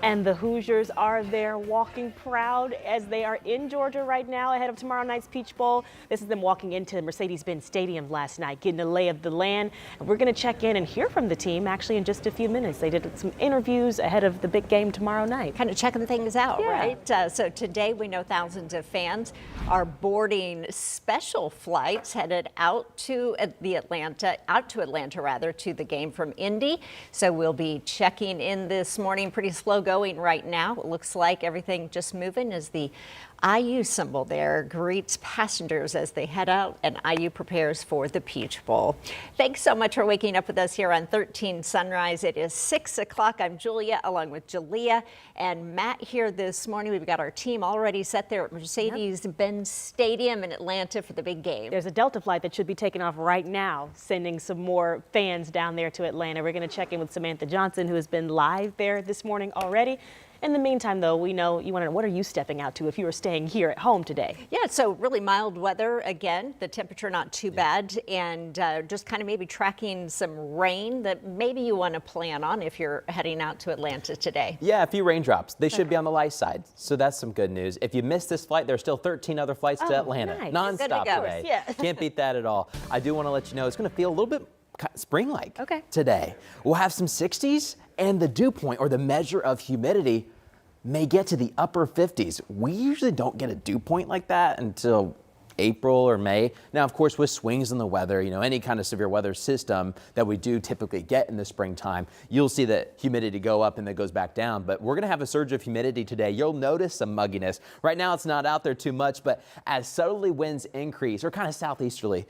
And the Hoosiers are there walking proud as they are in Georgia right now ahead of tomorrow night's Peach Bowl. This is them walking into Mercedes-Benz Stadium last night, getting a lay of the land. And we're going to check in and hear from the team actually in just a few minutes. They did some interviews ahead of the big game tomorrow night. Kind of checking things out, Yeah. right? So today we know thousands of fans are boarding special flights headed out to Atlanta rather, to the game from Indy. So we'll be checking in this morning. Pretty slow going right now. It looks like everything just moving as the IU symbol there greets passengers as they head out, and IU prepares for the Peach Bowl. Thanks so much for waking up with us here on 13 Sunrise. It is 6 o'clock. I'm Julia along with Jalea and Matt here this morning. We've got our team already set there at Mercedes-Benz Stadium in Atlanta for the big game. There's a Delta flight that should be taking off right now, sending some more fans down there to Atlanta. We're going to check in with Samantha Johnson, who has been live there this morning already. In the meantime, though, we know you want to know, what are you stepping out to if you were staying here at home today? Yeah, so really mild weather again, the temperature not too bad, and just kind of maybe tracking some rain that maybe you want to plan on if you're heading out to Atlanta today. Yeah, a few raindrops. They should be on the light side, so that's some good news. If you missed this flight, there's still 13 other flights to Atlanta, nice. nonstop today. Yeah. Can't beat that at all. I do want to let you know it's going to feel a little bit spring-like today. We'll have some 60s, and the dew point, or the measure of humidity, may get to the upper 50s. We usually don't get a dew point like that until April or May. Now, of course, with swings in the weather, you know, any kind of severe weather system that we do typically get in the springtime, you'll see that humidity go up and then goes back down. But we're going to have a surge of humidity today. You'll notice some mugginess. Right now, it's not out there too much, but as southerly winds increase, or kind of southeasterly,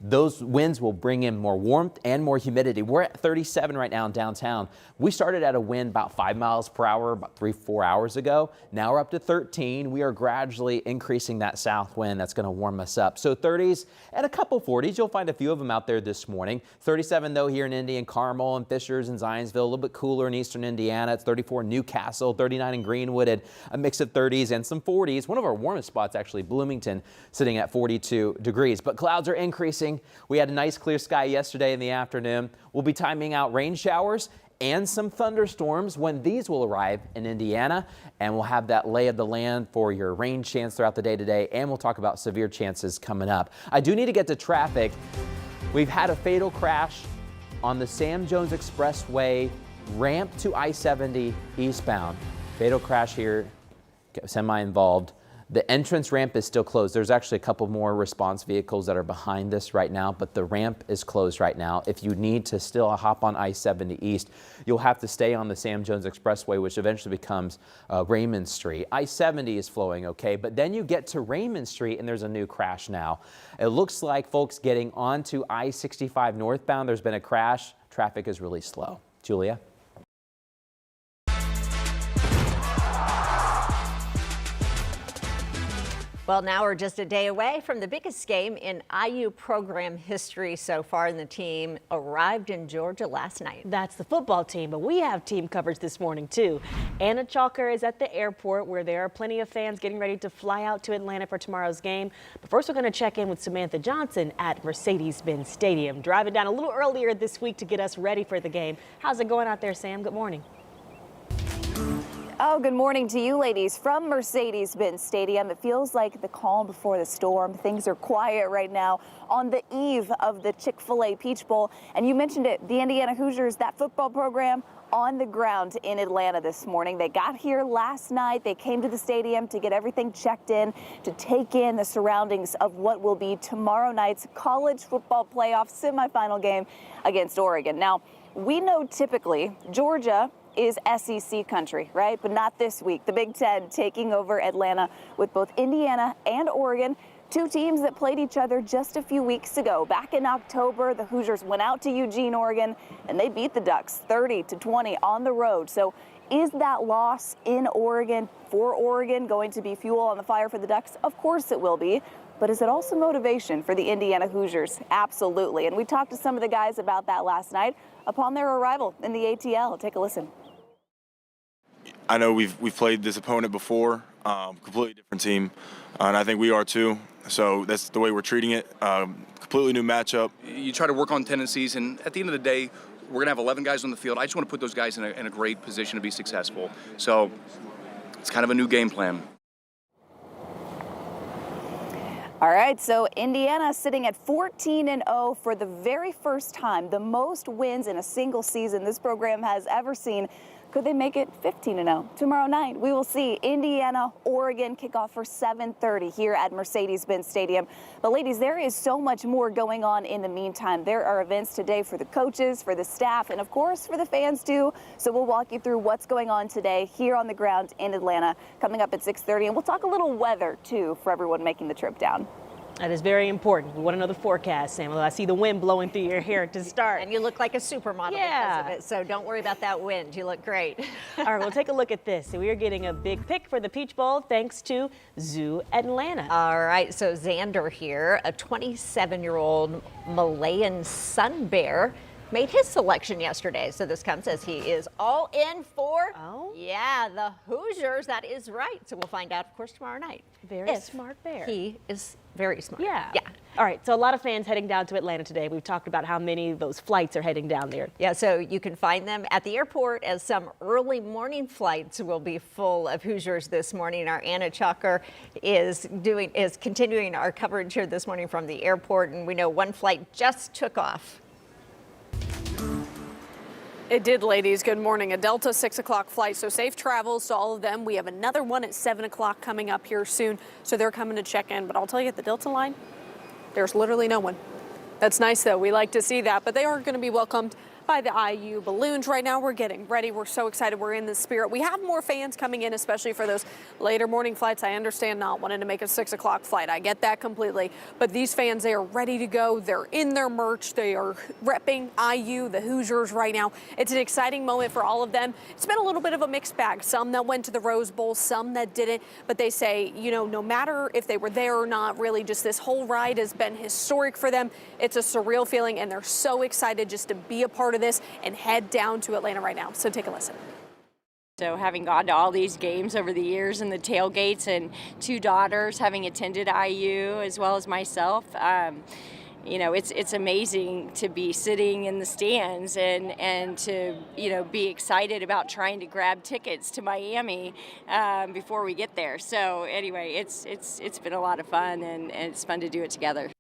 those winds will bring in more warmth and more humidity. We're at 37 right now in downtown. We started at a wind about 5 miles per hour about 3-4 hours ago. Now we're up to 13. We are gradually increasing that south wind that's going to warm us up. So 30s and a couple 40s. You'll find a few of them out there this morning. 37 though here in Indy and Carmel and Fishers and Zionsville. A little bit cooler in eastern Indiana. It's 34 in Newcastle, 39 in Greenwood, and a mix of 30s and some 40s. One of our warmest spots actually, Bloomington, sitting at 42 degrees. But clouds are increasing. We had a nice clear sky yesterday in the afternoon. We'll be timing out rain showers and some thunderstorms when these will arrive in Indiana, and we'll have that lay of the land for your rain chance throughout the day today, and we'll talk about severe chances coming up. I do need to get to traffic. We've had a fatal crash on the Sam Jones Expressway ramp to I-70 eastbound. Fatal crash here, semi-involved. The entrance ramp is still closed. There's actually a couple more response vehicles that are behind this right now, but the ramp is closed right now. If you need to still hop on I-70 East, you'll have to stay on the Sam Jones Expressway, which eventually becomes Raymond Street. I-70 is flowing okay, but then you get to Raymond Street and there's a new crash now. It looks like folks getting onto I-65 northbound, there's been a crash. Traffic is really slow. Julia? Well, now we're just a day away from the biggest game in IU program history so far, and the team arrived in Georgia last night. That's the football team, but we have team coverage this morning too. Anna Chalker is at the airport where there are plenty of fans getting ready to fly out to Atlanta for tomorrow's game. But first we're going to check in with Samantha Johnson at Mercedes-Benz Stadium, driving down a little earlier this week to get us ready for the game. How's it going out there, Sam? Good morning. Oh, good morning to you, ladies. From Mercedes-Benz Stadium, it feels like the calm before the storm. Things are quiet right now on the eve of the Chick-fil-A Peach Bowl. And you mentioned it, the Indiana Hoosiers, that football program, on the ground in Atlanta this morning. They got here last night. They came to the stadium to get everything checked in, to take in the surroundings of what will be tomorrow night's college football playoff semifinal game against Oregon. Now, we know typically Georgia is SEC country, right? But not this week. The Big Ten taking over Atlanta with both Indiana and Oregon, two teams that played each other just a few weeks ago. Back in October, the Hoosiers went out to Eugene, Oregon, and they beat the Ducks 30-20 on the road. So is that loss in Oregon for Oregon going to be fuel on the fire for the Ducks? Of course it will be. But is it also motivation for the Indiana Hoosiers? Absolutely. And we talked to some of the guys about that last night upon their arrival in the ATL. Take a listen. I know we've played this opponent before, completely different team, and I think we are too. So that's the way we're treating it. Completely new matchup. You try to work on tendencies, and at the end of the day, we're going to have 11 guys on the field. I just want to put those guys in a great position to be successful. So it's kind of a new game plan. All right, so Indiana sitting at 14-0 for the very first time, the most wins in a single season this program has ever seen. Could they make it 15-0 tomorrow night? We will see. Indiana, Oregon kickoff for 7:30 here at Mercedes-Benz Stadium. But ladies, there is so much more going on in the meantime. There are events today for the coaches, for the staff, and of course for the fans too. So we'll walk you through what's going on today here on the ground in Atlanta coming up at 6:30. And we'll talk a little weather too for everyone making the trip down. That is very important. We want to know the forecast, Sam. I see the wind blowing through your hair to start. And you look like a supermodel because of it, so don't worry about that wind. You look great. All right, we'll take a look at this. We are getting a big pick for the Peach Bowl thanks to Zoo Atlanta. All right, so Xander here, a 27-year-old Malayan sun bear, made his selection yesterday. So this comes as he is all in for, the Hoosiers. That is right. So we'll find out, of course, tomorrow night. Very smart bear. He is very smart. Yeah. All right, so a lot of fans heading down to Atlanta today. We've talked about how many of those flights are heading down there. Yeah, so you can find them at the airport, as some early morning flights will be full of Hoosiers this morning. Our Anna Chalker is continuing our coverage here this morning from the airport, and we know one flight just took off. It did, ladies. Good morning. A Delta 6 o'clock flight, so safe travels to all of them. We have another one at 7 o'clock coming up here soon, so they're coming to check in. But I'll tell you, at the Delta line, there's literally no one. That's nice, though. We like to see that. But they are going to be welcomed by the IU balloons. Right now, we're getting ready. We're so excited. We're in the spirit. We have more fans coming in, especially for those later morning flights. I understand not wanting to make a 6 o'clock flight. I get that completely. But these fans, they are ready to go. They're in their merch. They are repping IU, the Hoosiers right now. It's an exciting moment for all of them. It's been a little bit of a mixed bag. Some that went to the Rose Bowl, some that didn't. But they say, you know, no matter if they were there or not, really just this whole ride has been historic for them. It's a surreal feeling, and they're so excited just to be a part of this and head down to Atlanta right now. So take a listen. So having gone to all these games over the years and the tailgates, and two daughters having attended IU as well as myself, you know, it's amazing to be sitting in the stands and to, you know, be excited about trying to grab tickets to Miami before we get there. So anyway, it's been a lot of fun, and it's fun to do it together.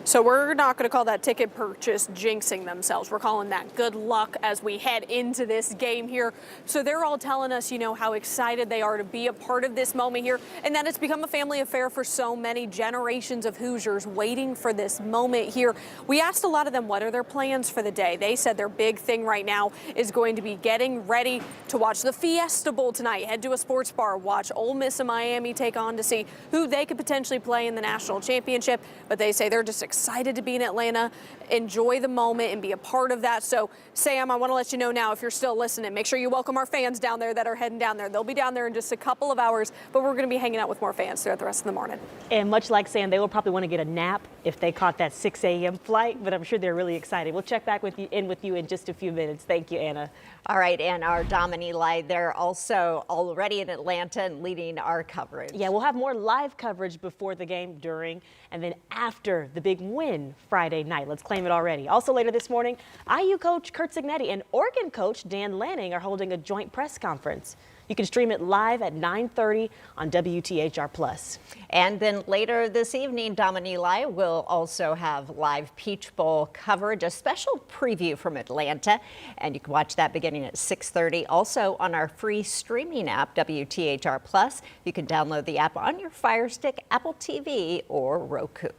So we're not going to call that ticket purchase jinxing themselves. We're calling that good luck as we head into this game here. So they're all telling us, you know, how excited they are to be a part of this moment here, and that it's become a family affair for so many generations of Hoosiers waiting for this moment here. We asked a lot of them what are their plans for the day. They said their big thing right now is going to be getting ready to watch the Fiesta Bowl tonight, head to a sports bar, watch Ole Miss and Miami take on to see who they could potentially play in the national championship. But they say they're just excited to be in Atlanta, enjoy the moment, and be a part of that. So, Sam, I want to let you know now, if you're still listening, make sure you welcome our fans down there that are heading down there. They'll be down there in just a couple of hours, but we're going to be hanging out with more fans throughout the rest of the morning. And much like Sam, they will probably want to get a nap if they caught that 6 a.m. flight, but I'm sure they're really excited. We'll check back with you in just a few minutes. Thank you, Anna. All right, and our Dom and Eli, they're also already in Atlanta and leading our coverage. Yeah, we'll have more live coverage before the game, during, and then after the big win Friday night. Let's claim it already. Also later this morning, IU coach Kurt Cignetti and Oregon coach Dan Lanning are holding a joint press conference. You can stream it live at 9:30 on WTHR+. And then later this evening, Dom and Eli will also have live Peach Bowl coverage, a special preview from Atlanta. And you can watch that beginning at 6:30. Also on our free streaming app, WTHR+. You can download the app on your Fire Stick, Apple TV, or Roku.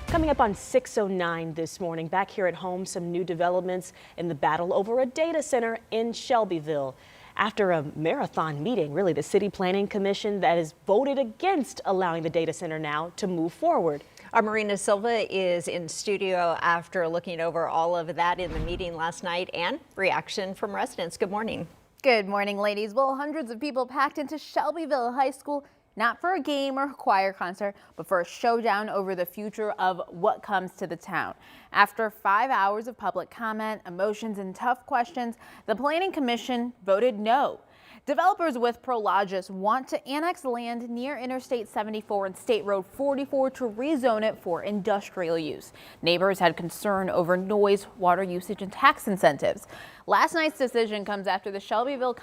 Coming up on 6:09 this morning, back here at home, some new developments in the battle over a data center in Shelbyville. After a marathon meeting, really, the City Planning Commission that has voted against allowing the data center now to move forward. Our Marina Silva is in studio after looking over all of that in the meeting last night, and reaction from residents. Good morning. Good morning, ladies. Well, hundreds of people packed into Shelbyville High School, not for a game or choir concert, but for a showdown over the future of what comes to the town. After 5 hours of public comment, emotions, and tough questions, the Planning Commission voted no. Developers with Prologis want to annex land near Interstate 74 and State Road 44 to rezone it for industrial use. Neighbors had concern over noise, water usage, and tax incentives. Last night's decision comes after the Shelbyville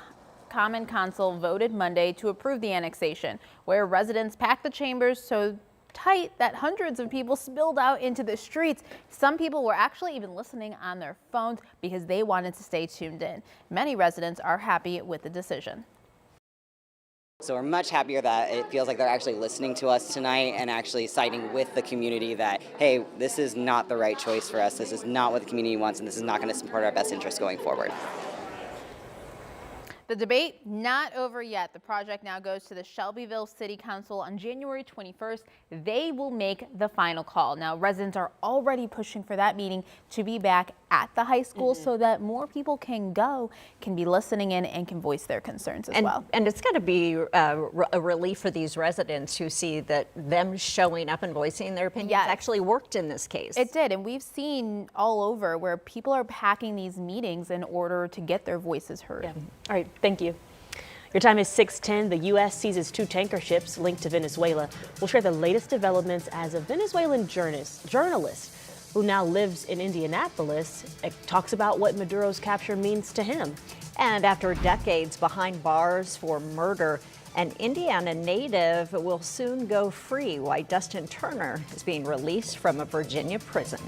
Common Council voted Monday to approve the annexation, where residents packed the chambers so tight that hundreds of people spilled out into the streets. Some people were actually even listening on their phones because they wanted to stay tuned in. Many residents are happy with the decision. So we're much happier that it feels like they're actually listening to us tonight and actually siding with the community that, hey, this is not the right choice for us. This is not what the community wants, and this is not going to support our best interests going forward. The debate not over yet. The project now goes to the Shelbyville City Council on January 21st. They will make the final call. Now, residents are already pushing for that meeting to be back at the high school so that more people can be listening in and can voice their concerns as well. And it's got to be a relief for these residents who see that them showing up and voicing their opinions actually worked in this case. It did, and we've seen all over where people are packing these meetings in order to get their voices heard. Yeah. All right, thank you. Your time is 6:10. The U.S. seizes 2 tanker ships linked to Venezuela. We'll share the latest developments as a Venezuelan journalist who now lives in Indianapolis talks about what Maduro's capture means to him. And after decades behind bars for murder, an Indiana native will soon go free, while Dustin Turner is being released from a Virginia prison.